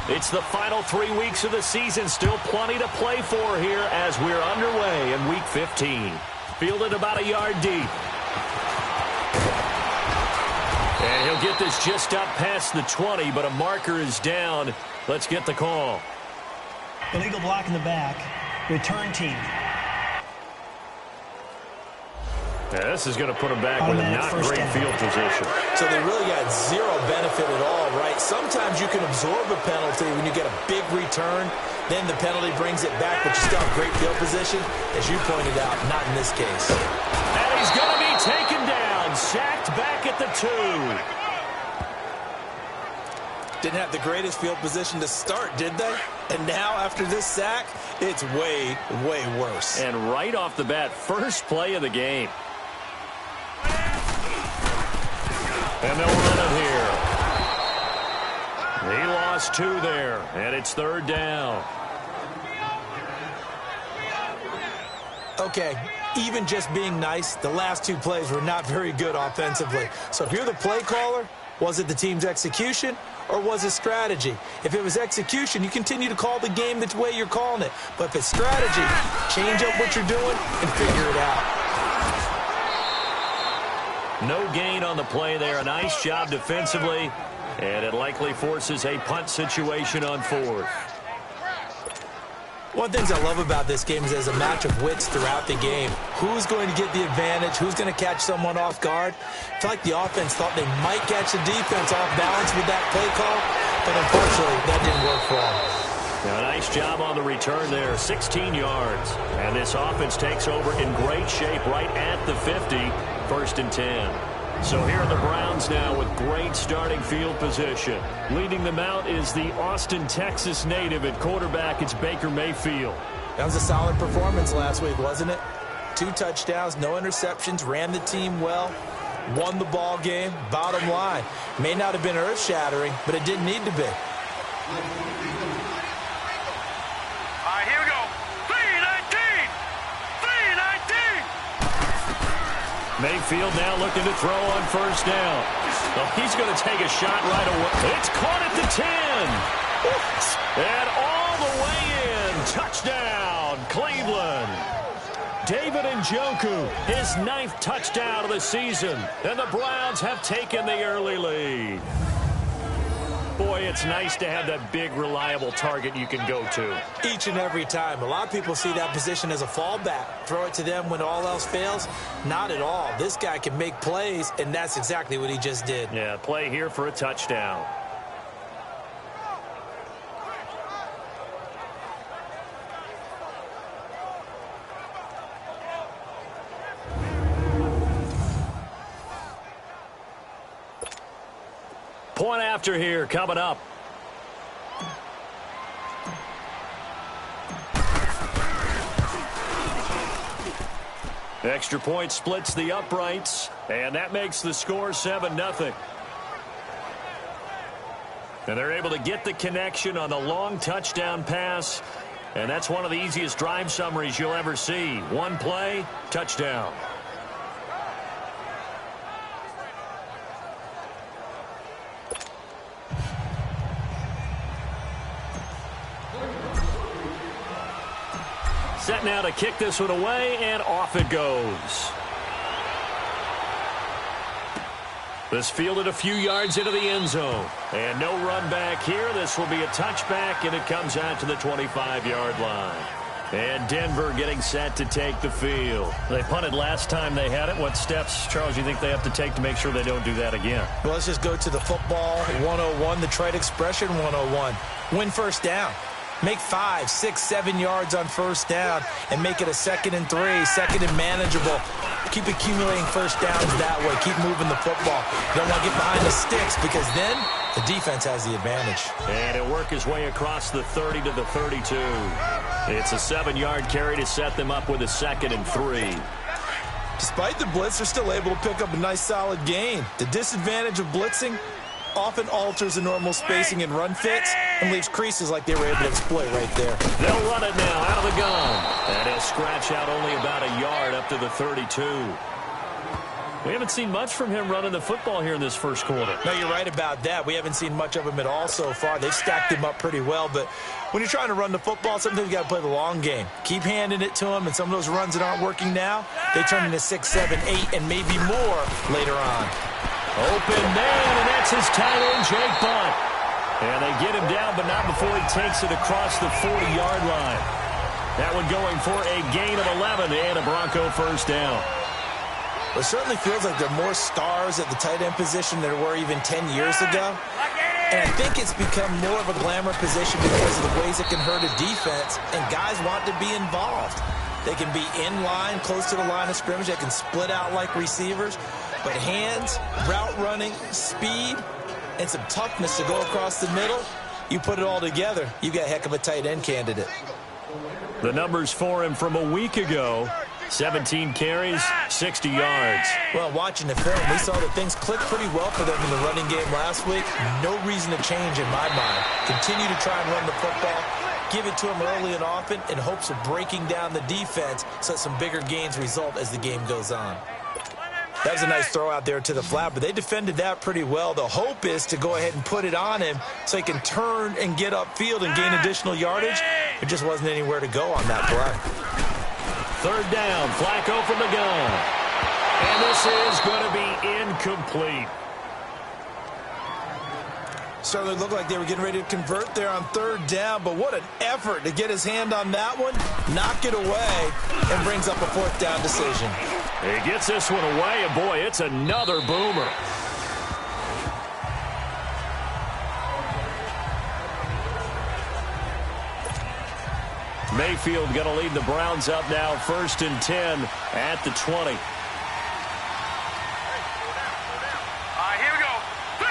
It's the final 3 weeks of the season. Still plenty to play for here as we're underway in Week 15. Fielded about a yard deep. And he'll get this just up past the 20, but a marker is down. Let's get the call. Illegal block in the back. Return team. Yeah, this is going to put them back with a not great field position. So they really got zero benefit at all, right? Sometimes you can absorb a penalty when you get a big return. Then the penalty brings it back, but you still have great field position. As you pointed out, not in this case. And he's going to be taken down. Sacked back at the 2. Didn't have the greatest field position to start, did they? And now, after this sack, it's way, way worse. And right off the bat, first play of the game. And they'll run it here. He lost 2 there, and it's 3rd down. Okay, even just being nice, the last 2 plays were not very good offensively. So if you're the play caller, was it the team's execution or was it strategy? If it was execution, you continue to call the game the way you're calling it. But if it's strategy, change up what you're doing and figure it out. No gain on the play there. A nice job defensively, and it likely forces a punt situation on 4th. One of the things I love about this game is there's a match of wits throughout the game. Who's going to get the advantage? Who's going to catch someone off guard? I feel like the offense thought they might catch the defense off balance with that play call, but unfortunately that didn't work for them. Now, nice job on the return there, 16 yards. And this offense takes over in great shape right at the 50, 1st and 10. So here are the Browns now with great starting field position. Leading them out is the Austin, Texas native at quarterback. It's Baker Mayfield. That was a solid performance last week, wasn't it? 2 touchdowns, no interceptions, ran the team well, won the ball game. Bottom line, may not have been earth-shattering, but it didn't need to be. Here we go. 3-19! 3-19! Mayfield now looking to throw on 1st down. Well, he's going to take a shot right away. It's caught at the 10. And all the way in. Touchdown, Cleveland. David Njoku, his 9th touchdown of the season. And the Browns have taken the early lead. Boy, it's nice to have that big, reliable target you can go to. Each and every time. A lot of people see that position as a fallback. Throw it to them when all else fails. Not at all. This guy can make plays, and that's exactly what he just did. Yeah, play here for a touchdown. Point after here coming up. Extra point splits the uprights, and that makes the score 7-0. And they're able to get the connection on the long touchdown pass, and that's one of the easiest drive summaries you'll ever see. 1 play, touchdown. Set now to kick this one away, and off it goes. This fielded a few yards into the end zone. And no run back here. This will be a touchback, and it comes out to the 25-yard line. And Denver getting set to take the field. They punted last time they had it. What steps, Charles, you think they have to take to make sure they don't do that again? Well, let's just go to the football 101, the trade expression 101. Win 1st down. Make 5, 6, 7 yards on 1st down and make it a 2nd and 3, 2nd and manageable. Keep accumulating 1st downs that way. Keep moving the football. You don't want to get behind the sticks because then the defense has the advantage. And it'll work his way across the 30 to the 32. It's a 7-yard carry to set them up with a 2nd and 3. Despite the blitz, they're still able to pick up a nice solid gain. The disadvantage of blitzing often alters the normal spacing and run fits and leaves creases like they were able to exploit right there. They'll run it now out of the gun. And he'll scratch out only about a yard up to the 32. We haven't seen much from him running the football here in this first quarter. No, you're right about that. We haven't seen much of him at all so far. They've stacked him up pretty well, but when you're trying to run the football, sometimes you got to play the long game. Keep handing it to him, and some of those runs that aren't working now, they turn into 6, 7, 8, and maybe more later on. Open man, and that's his tight end, Jake Butt. And they get him down, but not before he takes it across the 40-yard line. That one going for a gain of 11 and a Bronco first down. It certainly feels like there are more stars at the tight end position than there were even 10 years ago. And I think it's become more of a glamour position because of the ways it can hurt a defense, and guys want to be involved. They can be in line, close to the line of scrimmage. They can split out like receivers. But hands, route running, speed, and some toughness to go across the middle, you put it all together, you got a heck of a tight end candidate. The numbers for him from a week ago: 17 carries, 60 yards. Well, watching the film, we saw that things clicked pretty well for them in the running game last week. No reason to change in my mind. Continue to try and run the football, give it to them early and often in hopes of breaking down the defense so that some bigger gains result as the game goes on. That was a nice throw out there to the flat, but they defended that pretty well. The hope is to go ahead and put it on him so he can turn and get upfield and gain additional yardage. There just wasn't anywhere to go on that play. Third down, Flacco from the gun. And this is going to be incomplete. Certainly looked like they were getting ready to convert there on third down, but what an effort to get his hand on that one, knock it away, and brings up a fourth down decision. He gets this one away, and boy, it's another boomer. Mayfield going to lead the Browns up now, 1st and 10 at the 20. Here we go. 3-19.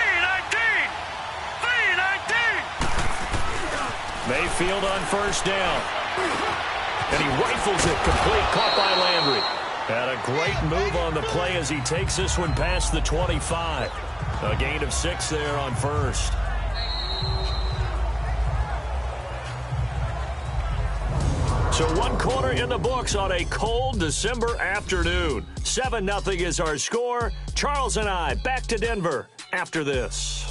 3-19. Mayfield on first down. And he rifles it complete, caught by Landry. And a great move on the play as he takes this one past the 25. A gain of 6 there on first. So 1 quarter in the books on a cold December afternoon. 7-0 is our score. Charles and I back to Denver after this.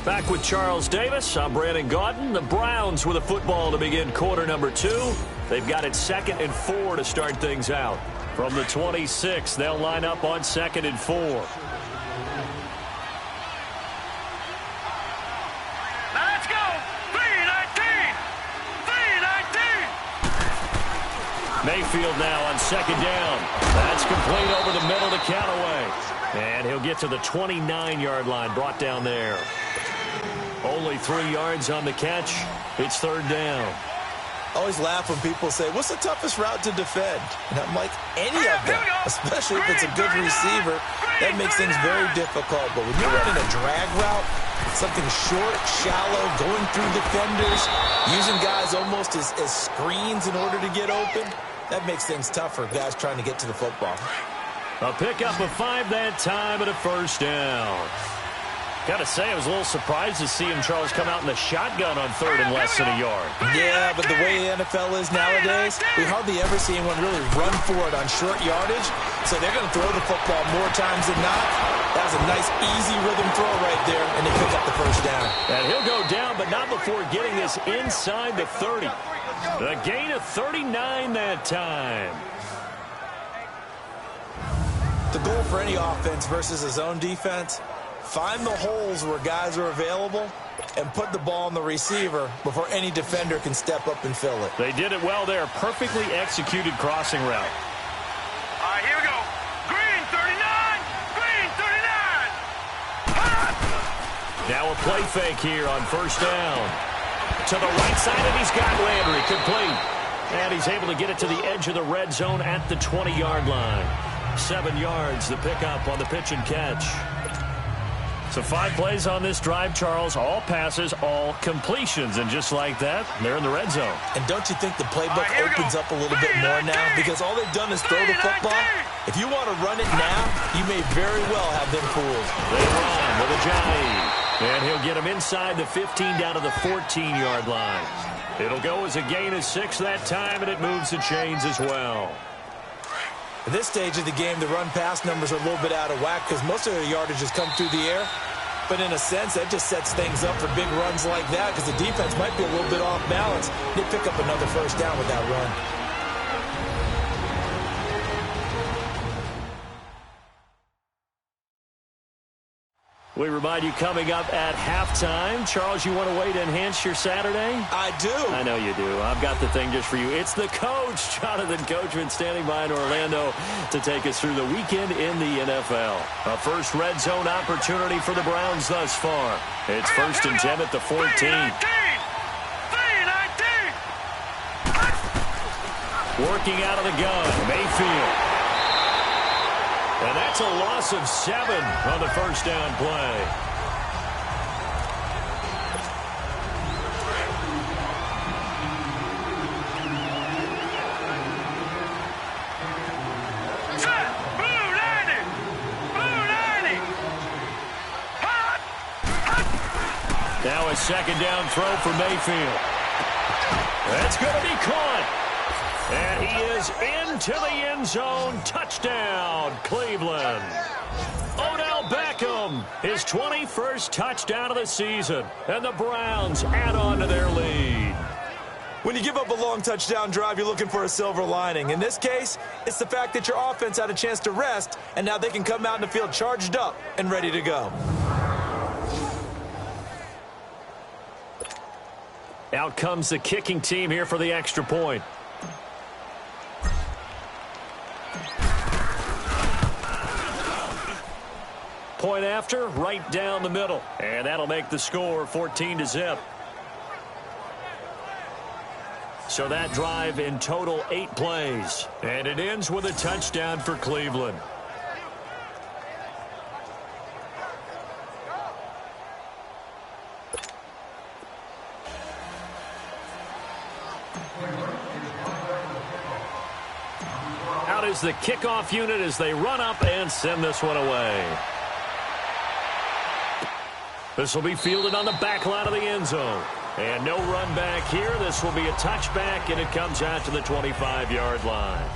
Back with Charles Davis. I'm Brandon Gaudin. The Browns with a football to begin quarter number 2. They've got it 2nd and 4 to start things out. From the 26, they'll line up on 2nd and 4. Now let's go. 3-19. 3-19. Mayfield now on 2nd down. That's complete over the middle to Callaway. And he'll get to the 29-yard line, brought down there. Only 3 yards on the catch. It's 3rd down. I always laugh when people say, what's the toughest route to defend? And I'm like, any of them, especially if it's a good receiver. That makes things very difficult. But when you're running a drag route, something short, shallow, going through defenders, using guys almost as screens in order to get open, that makes things tough for guys trying to get to the football. A pickup of 5 that time and a first down. Got to say, I was a little surprised to see him, Charles, come out in the shotgun on 3rd and less than a yard. Yeah, but the way the NFL is nowadays, we hardly ever see anyone really run for it on short yardage. So they're going to throw the football more times than not. That was a nice, easy rhythm throw right there, and they pick up the first down. And he'll go down, but not before getting this inside the 30. The gain of 39 that time. The goal for any offense versus a zone defense, find the holes where guys are available and put the ball on the receiver before any defender can step up and fill it. They did it well there. Perfectly executed crossing route. Here we go. Green 39. Green 39. Now a play fake here on first down. To the right side, and he's got Landry complete. And he's able to get it to the edge of the red zone at the 20-yard line. 7 yards, the pickup on the pitch and catch. So 5 plays on this drive, Charles. All passes, all completions. And just like that, they're in the red zone. And don't you think the playbook opens up a little bit more now? Because all they've done is throw the football. If you want to run it now, you may very well have them fooled. They run with Ajayi. And he'll get him inside the 15 down to the 14-yard line. It'll go as a gain of 6 that time, and it moves the chains as well. At this stage of the game, the run-pass numbers are a little bit out of whack because most of their yardage has come through the air. But in a sense, that just sets things up for big runs like that because the defense might be a little bit off balance. They pick up another first down with that run. We remind you coming up at halftime. Charles, you want a way to enhance your Saturday? I do. I know you do. I've got the thing just for you. It's the coach, Jonathan Coachman, standing by in Orlando to take us through the weekend in the NFL. A first red zone opportunity for the Browns thus far. It's 1st and 10 at the 14. 3-19. Working out of the gun, Mayfield. And that's a loss of 7 on the first down play. Now a second down throw for Mayfield. That's going to be caught. And he is into the end zone. Touchdown, Cleveland. Odell Beckham, his 21st touchdown of the season. And the Browns add on to their lead. When you give up a long touchdown drive, you're looking for a silver lining. In this case, it's the fact that your offense had a chance to rest, and now they can come out in the field charged up and ready to go. Out comes the kicking team here for the extra point. Point after, right down the middle. And that'll make the score 14-0. So that drive in total 8 plays. And it ends with a touchdown for Cleveland. Out is the kickoff unit as they run up and send this one away. This will be fielded on the back line of the end zone. And no run back here. This will be a touchback, and it comes out to the 25-yard line.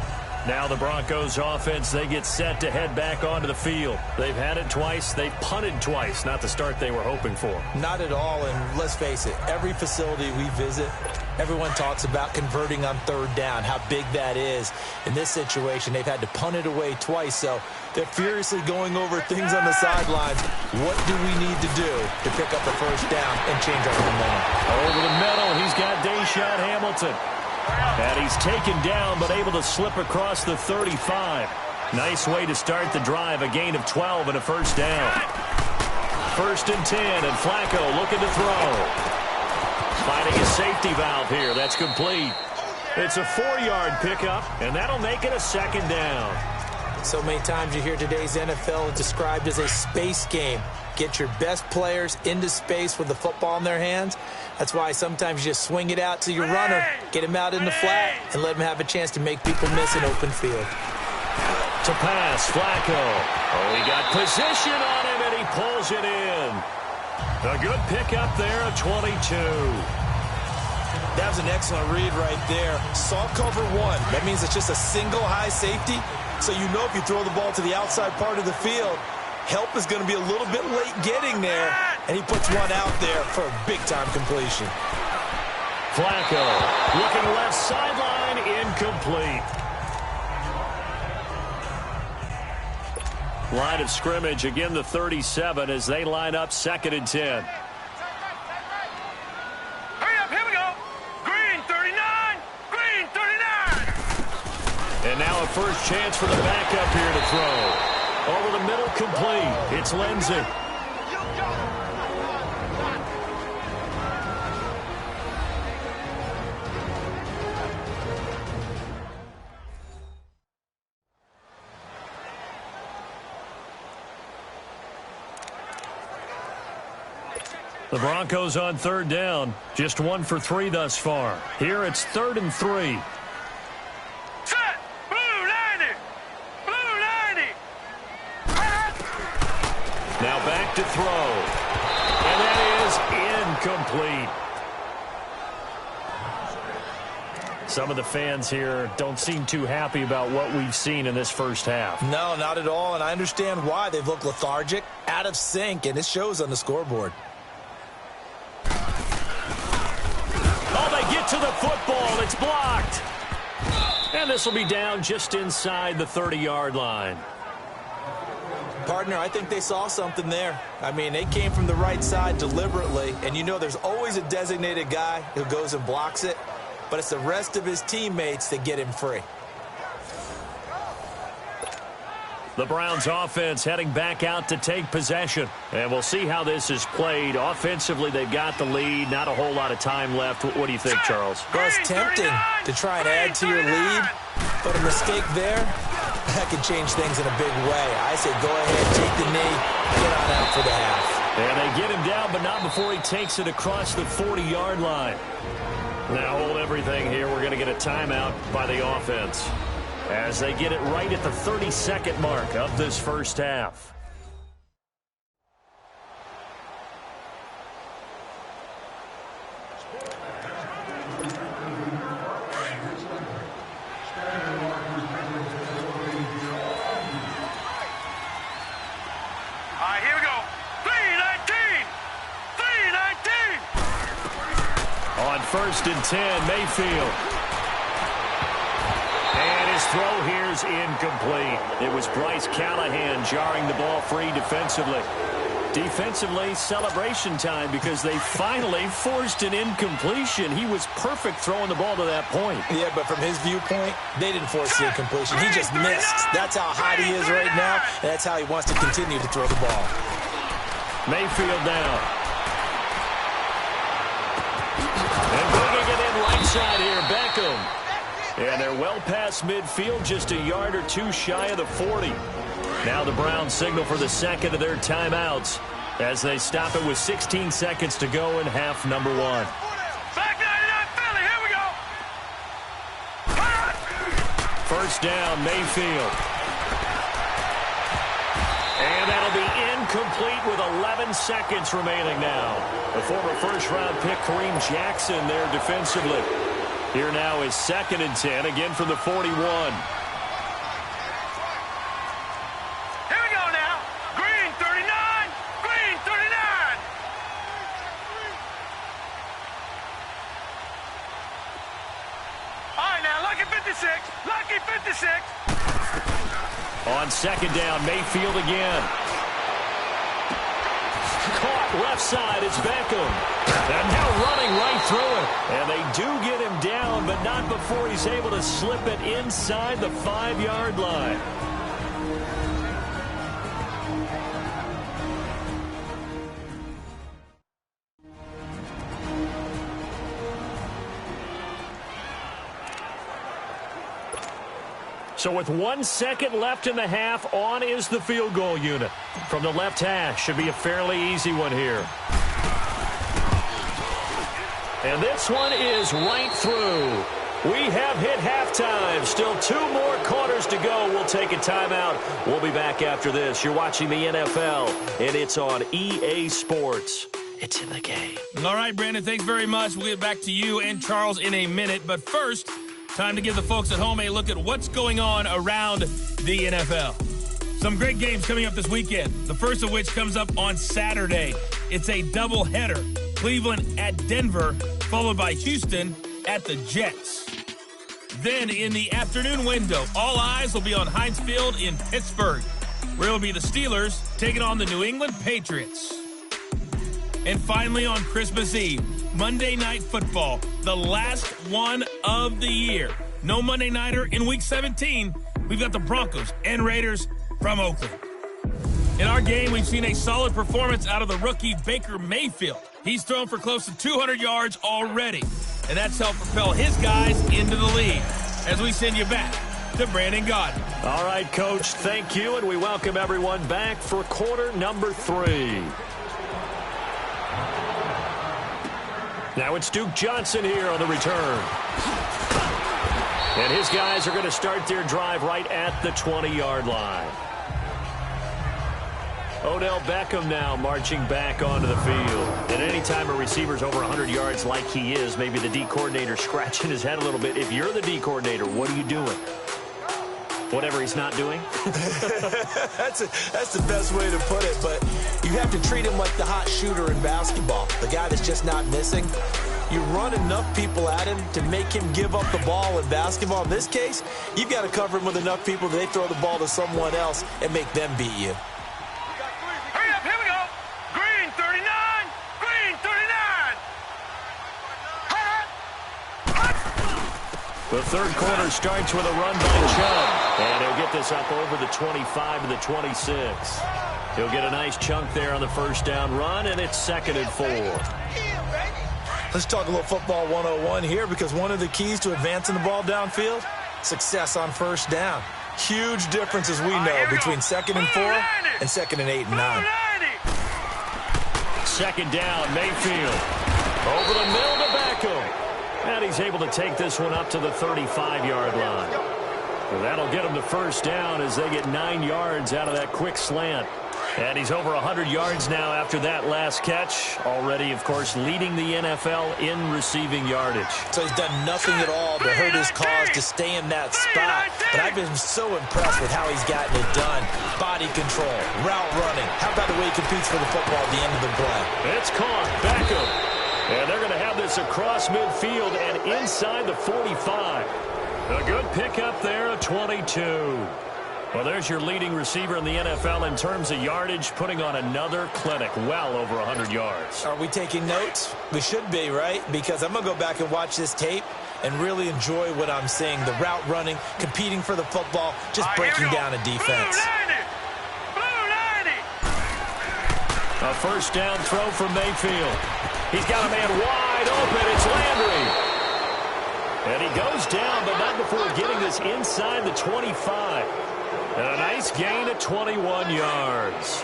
Now the Broncos offense, they get set to head back onto the field. They've had it twice. They've punted twice. Not the start they were hoping for. Not at all, and let's face it, every facility we visit, everyone talks about converting on 3rd down, how big that is. In this situation, they've had to punt it away twice, so they're furiously going over things on the sidelines. What do we need to do to pick up a first down and change our momentum? Over the middle, he's got Deshaun Hamilton. And he's taken down, but able to slip across the 35. Nice way to start the drive, a gain of 12 and a first down. 1st and 10, and Flacco looking to throw. Finding a safety valve here. That's complete. It's a 4-yard pickup, and that'll make it a 2nd down. So many times you hear today's NFL described as a space game. Get your best players into space with the football in their hands. That's why sometimes you just swing it out to your runner, get him out in the flat, and let him have a chance to make people miss an open field. To pass, Flacco. Oh, he got position on him, and he pulls it in. A good pickup there at 22. That was an excellent read right there. Saw cover 1. That means it's just a single high safety. So you know if you throw the ball to the outside part of the field, help is going to be a little bit late getting there, and he puts one out there for a big-time completion. Flacco looking left sideline, incomplete. Line of scrimmage, again the 37 as they line up 2nd and 10. Hurry up, here we go. Green 39, green 39. And now a first chance for the backup here to throw. Over the middle, complete. It's Lindsey. The Broncos on 3rd down. Just 1 for 3 thus far. Here it's 3rd and 3. Set. Blue 90. Blue to throw. And that is incomplete. Some of the fans here don't seem too happy about what we've seen in this first half. No, not at all, and I understand why. They've looked lethargic, out of sync, and it shows on the scoreboard. Oh, they get to the football. It's blocked. And this will be down just inside the 30-yard line. Partner, I think they saw something there. I mean, they came from the right side deliberately, and you know there's always a designated guy who goes and blocks it, but it's the rest of his teammates that get him free. The Browns offense heading back out to take possession. And we'll see how this is played. Offensively, they've got the lead. Not a whole lot of time left. What do you think, Charles? Well, it's tempting to try and add to your lead, but a mistake there, that could change things in a big way. I say go ahead, take the knee, get on out for the half. And they get him down, but not before he takes it across the 40-yard line. Now hold everything here. We're going to get a timeout by the offense as they get it right at the 30-second mark of this first half. Here we go. 3-19. 3-19. On 1st and 10, Mayfield. And his throw here's incomplete. It was Bryce Callahan jarring the ball free defensively. Defensively, celebration time because they finally forced an incompletion. He was perfect throwing the ball to that point. Yeah, but from his viewpoint, they didn't force the incompletion. He just missed. That's how hot he is right now, and that's how he wants to continue to throw the ball. Mayfield down. And bringing it in right side here, Beckham. And they're well past midfield, just a yard or two shy of the 40. Now the Browns signal for the second of their timeouts as they stop it with 16 seconds to go in half number one. Back 99 Philly. Here we go. First down, Mayfield. And that'll be incomplete with 11 seconds remaining now. The former first-round pick, Kareem Jackson, there defensively. Here now is 2nd and 10, again from the 41. Here we go now. Green 39. Green 39. All right, now, lucky 56. Lucky 56. On 2nd down, Mayfield again. Caught left side, it's Beckham. And now running right through it. And they do get him down, but not before he's able to slip it inside the 5-yard line. So with 1 second left in the half, on is the field goal unit. From the left hash, should be a fairly easy one here. And this one is right through. We have hit halftime. Still 2 more quarters to go. We'll take a timeout. We'll be back after this. You're watching the NFL, and it's on EA Sports. It's in the game. All right, Brandon, thanks very much. We'll get back to you and Charles in a minute. But first, time to give the folks at home a look at what's going on around the NFL. Some great games coming up this weekend, the first of which comes up on Saturday. It's a doubleheader. Cleveland at Denver, followed by Houston at the Jets. Then in the afternoon window, all eyes will be on Heinz Field in Pittsburgh, where it will be the Steelers taking on the New England Patriots. And finally on Christmas Eve, Monday Night Football, the last one of the year. No Monday Nighter in Week 17. We've got the Broncos and Raiders from Oakland. In our game, we've seen a solid performance out of the rookie Baker Mayfield. He's thrown for close to 200 yards already, and that's helped propel his guys into the lead. As we send you back to Brandon Gaudin. All right, Coach, thank you, and we welcome everyone back for quarter number 3. Now it's Duke Johnson here on the return. And his guys are going to start their drive right at the 20-yard line. Odell Beckham now marching back onto the field. And anytime a receiver's over 100 yards like he is, maybe the D coordinator scratching his head a little bit. If you're the D coordinator, what are you doing? Whatever he's not doing? That's the best way to put it, but you have to treat him like the hot shooter in basketball, the guy that's just not missing. You run enough people at him to make him give up the ball in basketball. In this case, you've got to cover him with enough people that they throw the ball to someone else and make them beat you. Hurry up, here we go. Green 39, green 39. The third quarter starts with a run by Chubb. And he'll get this up over the 25 to the 26. He'll get a nice chunk there on the first down run, and it's 2nd and 4. Let's talk a little football 101 here, because one of the keys to advancing the ball downfield, success on first down. Huge difference, as we know, between 2nd and 4 and 2nd and 8 and 9. 2nd down, Mayfield. Over the middle to Beckham. And he's able to take this one up to the 35-yard line. Well, that'll get him the first down as they get 9 yards out of that quick slant. And he's over 100 yards now after that last catch. Already, of course, leading the NFL in receiving yardage. So he's done nothing at all to hurt his cause to stay in that spot. But I've been so impressed with how he's gotten it done. Body control, route running. How about the way he competes for the football at the end of the play? It's caught. Beckham. And they're going to have this across midfield and inside the 45. A good pickup there, a 22. Well, there's your leading receiver in the NFL in terms of yardage, putting on another clinic, well over 100 yards. Are we taking notes? We should be, right? Because I'm going to go back and watch this tape and really enjoy what I'm seeing. The route running, competing for the football, just breaking down a defense. Blue 90. A first down throw from Mayfield. He's got a man wide open. It's Landry. And he goes down, but not before getting this inside the 25. And a nice gain of 21 yards.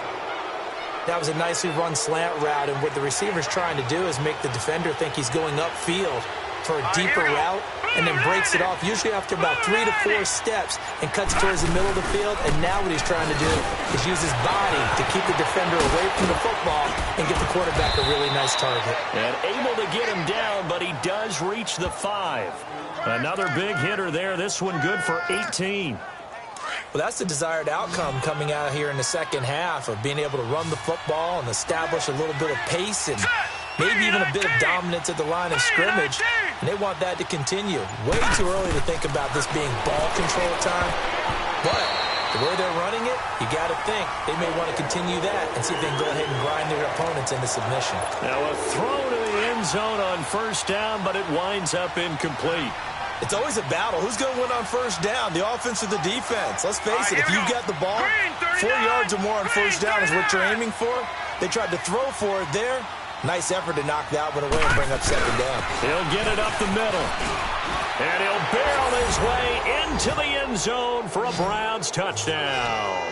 That was a nicely run slant route, and what the receiver's trying to do is make the defender think he's going upfield for a deeper route, and then breaks it off, usually after about 3 to 4 steps, and cuts towards the middle of the field. And now what he's trying to do is use his body to keep the defender away from the football and get the quarterback a really nice target. And able to get him down, but he does reach the 5. Another big hitter there. This one good for 18. Well, that's the desired outcome coming out here in the second half, of being able to run the football and establish a little bit of pace and maybe even a bit of dominance at the line of scrimmage. And they want that to continue. Way too early to think about this being ball control time. But the way they're running it, you got to think they may want to continue that and see if they can go ahead and grind their opponents into submission. Now a throw to the end zone on first down, but it winds up incomplete. It's always a battle. Who's going to win on first down, the offense or the defense? Let's face it, if you've got the ball, 4 yards or more on first down is what you're aiming for. They tried to throw for it there. Nice effort to knock that one away and bring up second down. He'll get it up the middle. And he'll barrel his way into the end zone for a Browns touchdown.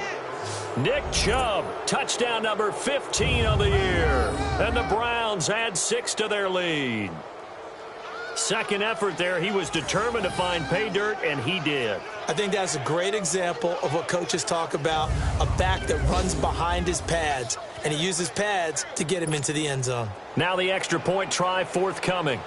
Nick Chubb, touchdown number 15 of the year. And the Browns add 6 to their lead. Second effort there, he was determined to find pay dirt, and he did. I think that's a great example of what coaches talk about, a back that runs behind his pads, and he uses pads to get him into the end zone. Now the extra point try forthcoming.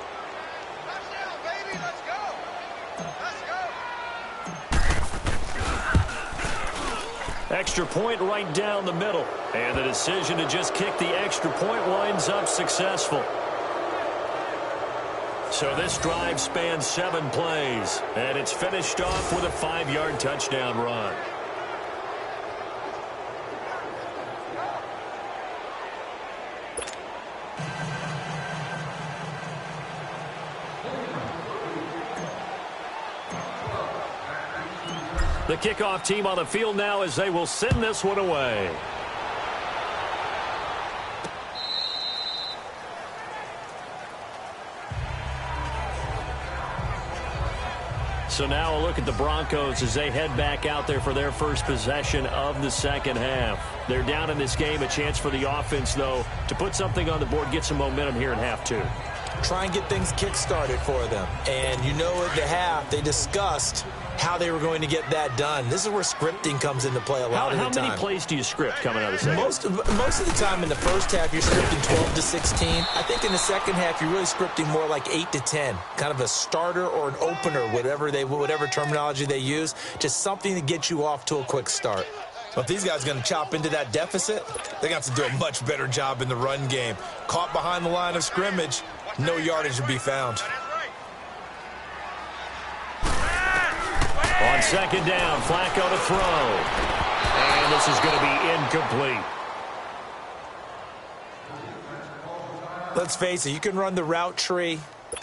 Extra point right down the middle. And the decision to just kick the extra point winds up successful. So this drive spans 7 plays, and it's finished off with a 5-yard touchdown run. The kickoff team on the field now as they will send this one away. So now a look at the Broncos as they head back out there for their first possession of the second half. They're down in this game. A chance for the offense, though, to put something on the board, get some momentum here in half 2. try and get things kick-started for them. And you know at the half, they discussed how they were going to get that done. This is where scripting comes into play a lot of the time. How many plays do you script coming out of the second? Most of the time in the first half, you're scripting 12 to 16. I think in the second half, you're really scripting more like 8 to 10, kind of a starter or an opener, whatever terminology they use, just something to get you off to a quick start. Well, if these guys are going to chop into that deficit, they got to do a much better job in the run game. Caught behind the line of scrimmage, no yardage to be found. On second down, Flacco to throw. And this is going to be incomplete. Let's face it, you can run the route tree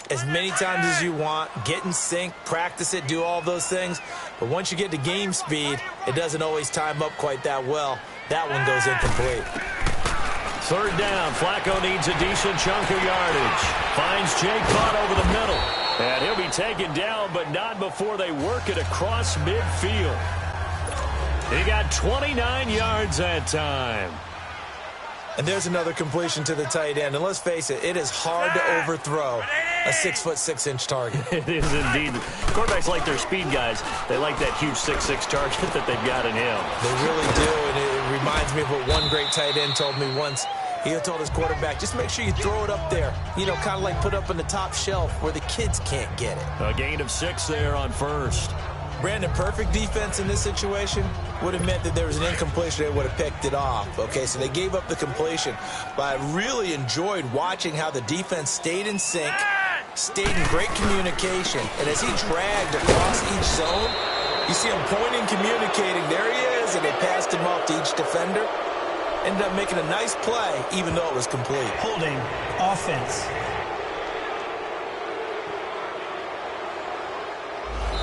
as many times as you want, get in sync, practice it, do all those things. But once you get to game speed, it doesn't always time up quite that well. That one goes incomplete. Third down, Flacco needs a decent chunk of yardage. Finds Jake Butt over the middle. And he'll be taken down, but not before they work it across midfield. He got 29 yards that time. And there's another completion to the tight end. And let's face it, it is hard to overthrow a 6'6" target. It is indeed. Quarterbacks like their speed guys. They like that huge 6'6" target that they've got in him. They really do, and it reminds me of what one great tight end told me once. He told his quarterback, just make sure you throw it up there. You know, kind of like put up on the top shelf where the kids can't get it. A gain of 6 there on first. Brandon, perfect defense in this situation would have meant that there was an incompletion. They would have picked it off. Okay, so they gave up the completion. But I really enjoyed watching how the defense stayed in sync, stayed in great communication. And as he dragged across each zone, you see him pointing, communicating. There he is, and they passed him off to each defender. Ended up making a nice play, even though it was complete. Holding, offense.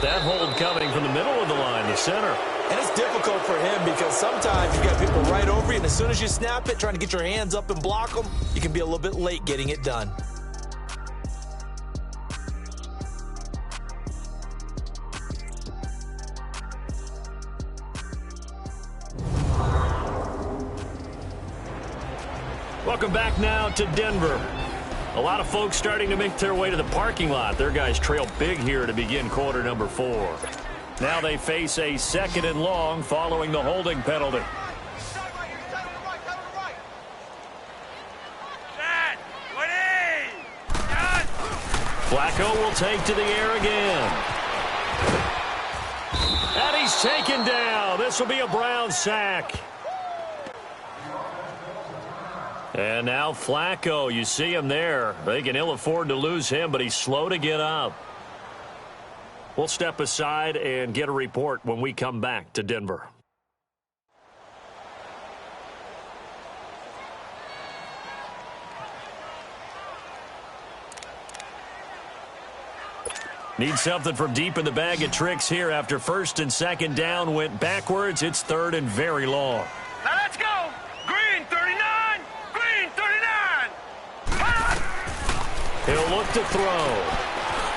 That hold coming from the middle of the line, the center. And it's difficult for him because sometimes you got people right over you, and as soon as you snap it, trying to get your hands up and block them, you can be a little bit late getting it done. Welcome back now to Denver. A lot of folks starting to make their way to the parking lot. Their guys trail big here to begin quarter number 4. Now they face a 2nd and long following the holding penalty. Flacco will take to the air again. And he's taken down. This will be a Brown sack. And now Flacco, you see him there. They can ill afford to lose him, but he's slow to get up. We'll step aside and get a report when we come back to Denver. Need something from deep in the bag of tricks here after 1st and 2nd down went backwards. It's 3rd and very long. Now let's go. Green 39. Green 39. He'll look to throw.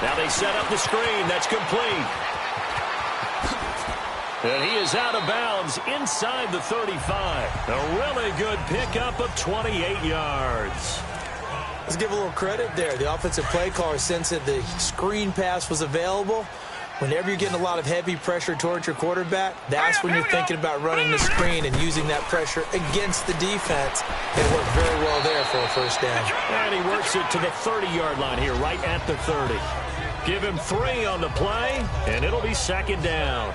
Now they set up the screen. That's complete. And he is out of bounds inside the 35. A really good pickup of 28 yards. Let's give a little credit there. The offensive play caller sensed that the screen pass was available. Whenever you're getting a lot of heavy pressure towards your quarterback, that's when you're thinking about running the screen and using that pressure against the defense. It worked very well there for a 1st down. And he works it to the 30-yard line here, right at the 30. Give him 3 on the play, and it'll be 2nd down.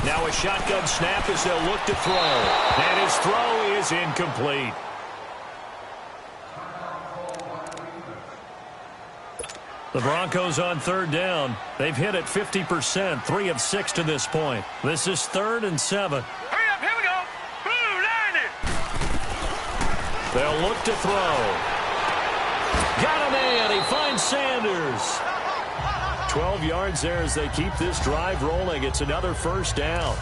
Now a shotgun snap as they'll look to throw. And his throw is incomplete. The Broncos on 3rd down. They've hit it 50%, 3 of 6 to this point. This is 3rd and 7. Hurry up, here we go. Blue, line it. They'll look to throw. Got him in. He finds Sanders. 12 yards there as they keep this drive rolling. It's another 1st down.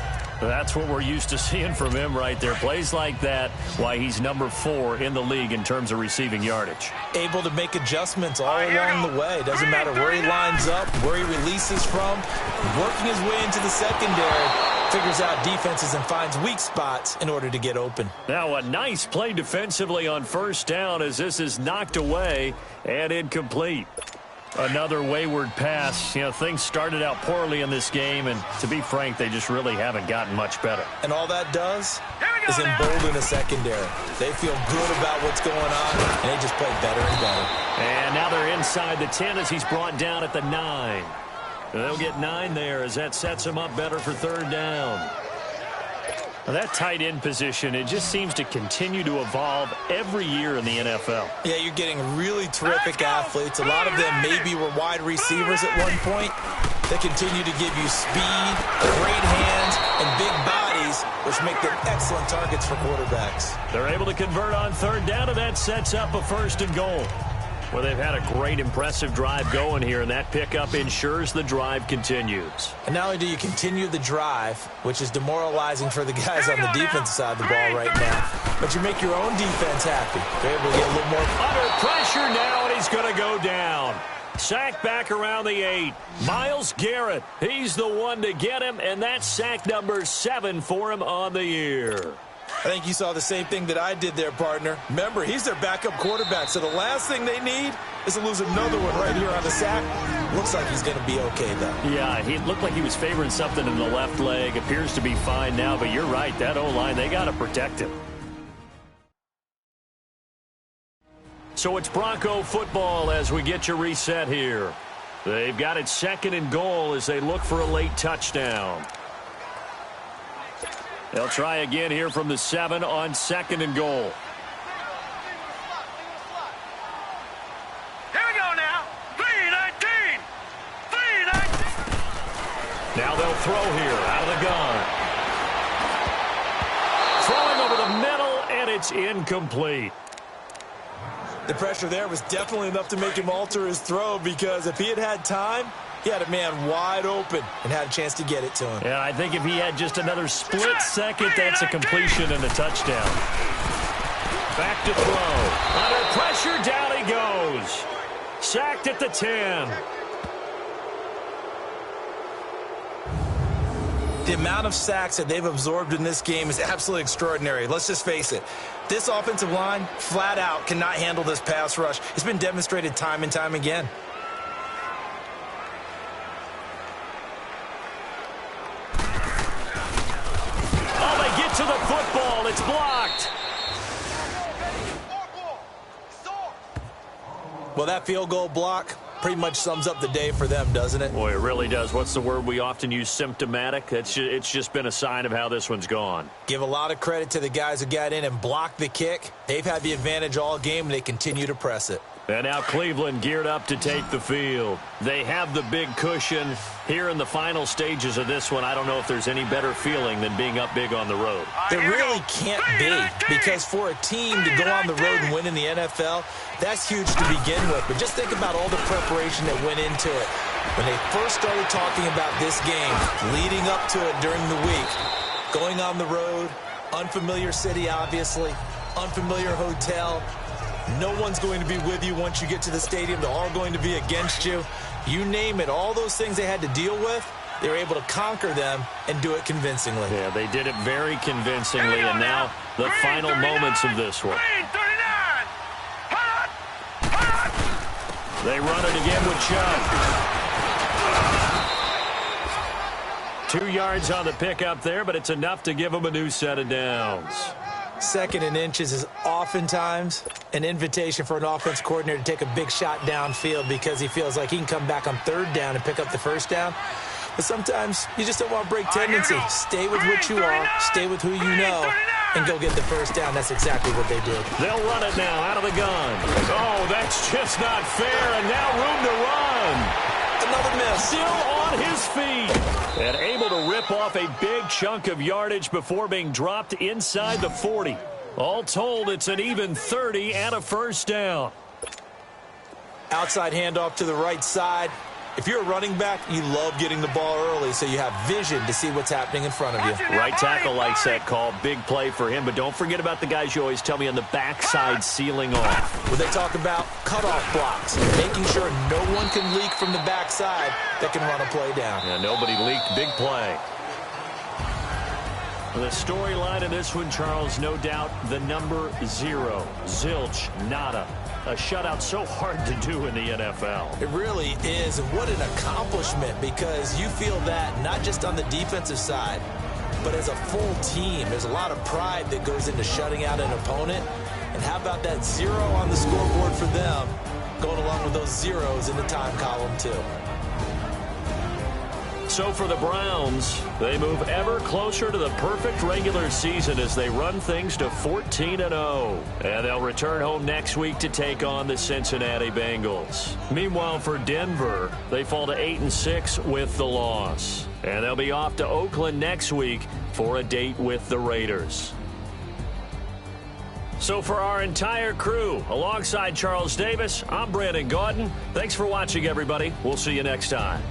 That's what we're used to seeing from him right there. Plays like that, why he's number 4 in the league in terms of receiving yardage. Able to make adjustments all along the way. Doesn't matter where he lines up, where he releases from. Working his way into the secondary, figures out defenses and finds weak spots in order to get open. Now a nice play defensively on first down as this is knocked away and incomplete. Another wayward pass. You know, things started out poorly in this game, and to be frank, they just really haven't gotten much better. And all that does is embolden a secondary. They feel good about what's going on, and they just play better and better. And now they're inside the 10 as he's brought down at the 9. They'll get 9 there as that sets him up better for third down. Now that tight end position, it just seems to continue to evolve every year in the NFL. Yeah, you're getting really terrific athletes. A lot of them maybe were wide receivers at one point. They continue to give you speed, great hands, and big bodies, which make them excellent targets for quarterbacks. They're able to convert on third down, and that sets up a 1st and goal. Well, they've had a great, impressive drive going here, and that pickup ensures the drive continues. And not only do you continue the drive, which is demoralizing for the guys on the defensive side of the ball right now, but you make your own defense happy. They're able to get a little more under pressure now, and he's going to go down. Sack back around the 8. Myles Garrett, he's the one to get him, and that's sack number 7 for him on the year. I think you saw the same thing that I did there, partner. Remember, he's their backup quarterback, so the last thing they need is to lose another one right here on the sack. Looks like he's going to be okay, though. Yeah, he looked like he was favoring something in the left leg. Appears to be fine now, but you're right. That O-line, they got to protect him. So it's Bronco football as we get you reset here. They've got it 2nd and goal as they look for a late touchdown. They'll try again here from the 7 on 2nd and goal. Here we go now. 3-19. 3-19. Now they'll throw here out of the gun. Throwing over the middle, and it's incomplete. The pressure there was definitely enough to make him alter his throw, because if he had had time, he had a man wide open and had a chance to get it to him. Yeah, I think if he had just another split second, that's a completion and a touchdown. Back to throw. Under pressure, down he goes. Sacked at the 10. The amount of sacks that they've absorbed in this game is absolutely extraordinary. Let's just face it. This offensive line, flat out, cannot handle this pass rush. It's been demonstrated time and time again. To the football, it's blocked. Well, that field goal block pretty much sums up the day for them, doesn't it? Boy, it really does. What's the word we often use? Symptomatic. It's just been a sign of how this one's gone. Give a lot of credit to the guys who got in and blocked the kick. They've had the advantage all game, and they continue to press it. And now Cleveland geared up to take the field. They have the big cushion here in the final stages of this one. I don't know if there's any better feeling than being up big on the road. There really can't be, because for a team to go on the road and win in the NFL, that's huge to begin with. But just think about all the preparation that went into it. When they first started talking about this game, leading up to it during the week, going on the road, unfamiliar city, obviously, unfamiliar hotel. No one's going to be with you once you get to the stadium. They're all going to be against you. You name it, all those things they had to deal with, they were able to conquer them and do it convincingly. Yeah, they did it very convincingly, and now the final moments of this one. They run it again with Chubb. 2 yards on the pickup there, but it's enough to give them a new set of downs. 2nd and inches is oftentimes an invitation for an offense coordinator to take a big shot downfield because he feels like he can come back on 3rd down and pick up the 1st down. But sometimes you just don't want to break tendency. Stay with what you are, stay with who you know, and go get the 1st down. That's exactly what they did. They'll run it now out of the gun. Oh, that's just not fair, and now room to run. Another miss. Still on his feet. And able to rip off a big chunk of yardage before being dropped inside the 40. All told, it's an even 30 and a 1st down. Outside handoff to the right side. If you're a running back, you love getting the ball early so you have vision to see what's happening in front of you. Right tackle likes that call. Big play for him. But don't forget about the guys you always tell me on the backside sealing off. Well, they talk about cutoff blocks, making sure no one can leak from the backside that can run a play down. Yeah, nobody leaked. Big play. The storyline of this one, Charles, no doubt the number 0. Zilch, nada. A shutout so hard to do in the NFL. It really is, and what an accomplishment, because you feel that not just on the defensive side, but as a full team. There's a lot of pride that goes into shutting out an opponent. And how about that 0 on the scoreboard for them, going along with those zeros in the time column too. So for the Browns, they move ever closer to the perfect regular season as they run things to 14-0. And they'll return home next week to take on the Cincinnati Bengals. Meanwhile, for Denver, they fall to 8-6 with the loss. And they'll be off to Oakland next week for a date with the Raiders. So for our entire crew, alongside Charles Davis, I'm Brandon Gaudin. Thanks for watching, everybody. We'll see you next time.